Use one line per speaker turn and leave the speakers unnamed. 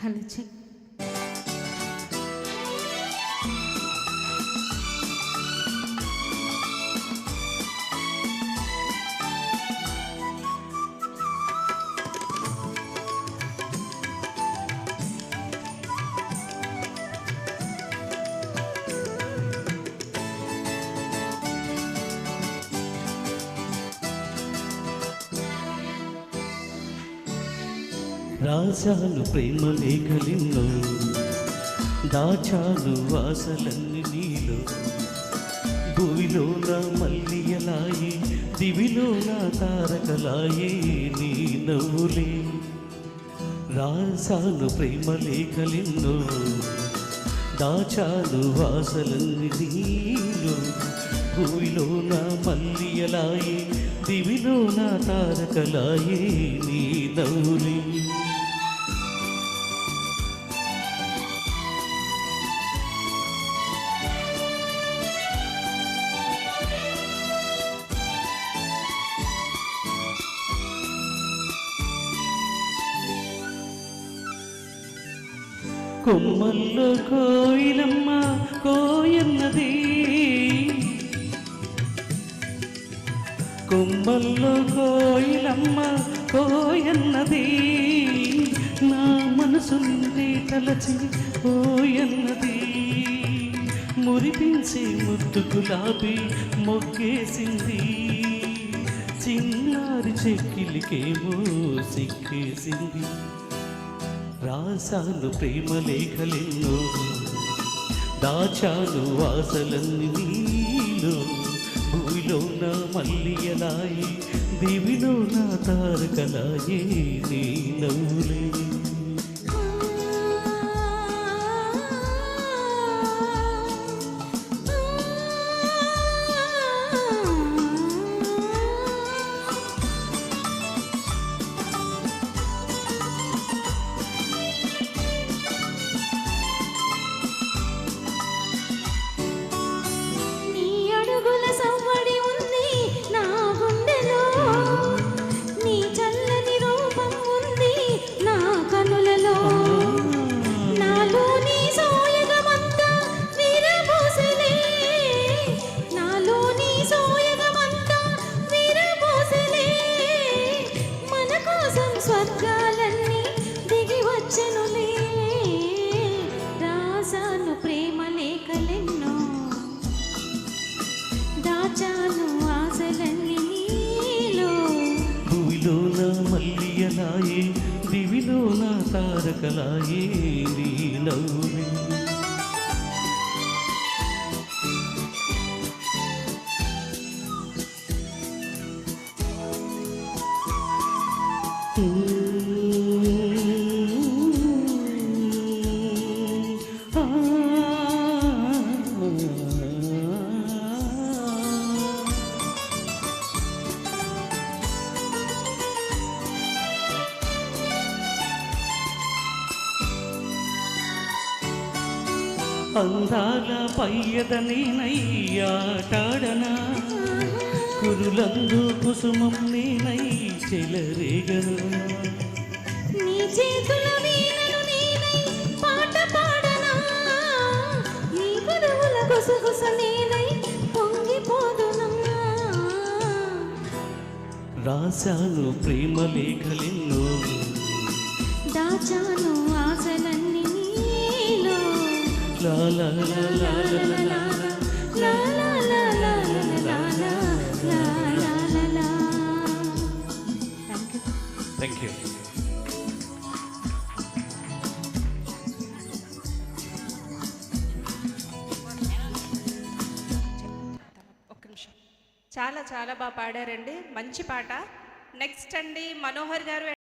Hello check.
రాశాను ప్రేమ లేఖలిన్నో, దాచాను ఆశలన్నీ నీలో. భూమిలో నా మల్లియలాయి, దివిలో నా తారకలాయే నీ నవ్వులే. రాశాను ప్రేమ లేఖలిన్నో, దాచాను ఆశలన్నీ నీలో. భూమిలో నా మల్లియలాయి, దివిలో నా తారకలాయే నీ నవ్వులే. కొమ్మల్లో కోయిలమ్మ కోయన్నది, కొమ్మల్లో కోయిలమ్మ కోయన్నది. నా మనసు నిండే తలచి ఓయన్నది. మురిపించి ముద్దు గులాబీ మొగ్గేసింది, చిన్నారి చెక్కిలికేమో సిక్కేసింది. రాశాను ప్రేమ లేఖలెన్నో, దాచాను ఆశలన్నీ నీలో. భూమిలో నా మల్లియలాయి, దివిలో నా తారకలాయే నీ నవ్వులే.
స్వర్గాలన్నీ దిగి వచ్చెనులే. రాసాను ప్రేమ లేఖలెన్నో, దాచాను ఆశలన్నీ నీలో.
భూమిలో నా మల్లియలాయే, దివిలో నా తారకలాయే నీ నవ్వులే. అందాల పయ్యద నేనయ్యాటాడనా, కురులందు కుసుమం నేనై చెలరేగను.
నీ చేతుల వీణను నేనై పాట పాడనా, నీ పెదవుల గుసగుస నేనై పొంగిపోదునా.
రాశాను ప్రేమ లేఖలెన్నో,
దాచాను ఆశలన్నీ నీలో.
లా లా లా లా లా లా
లా లా లా లా లా లా లా లా లా లా.
Thank you.
ఒక్క నిమిషం. చాలా చాలా బాగా పాడారండి, మంచి పాట. నెక్స్ట్ అండి మనోహర్ గారు.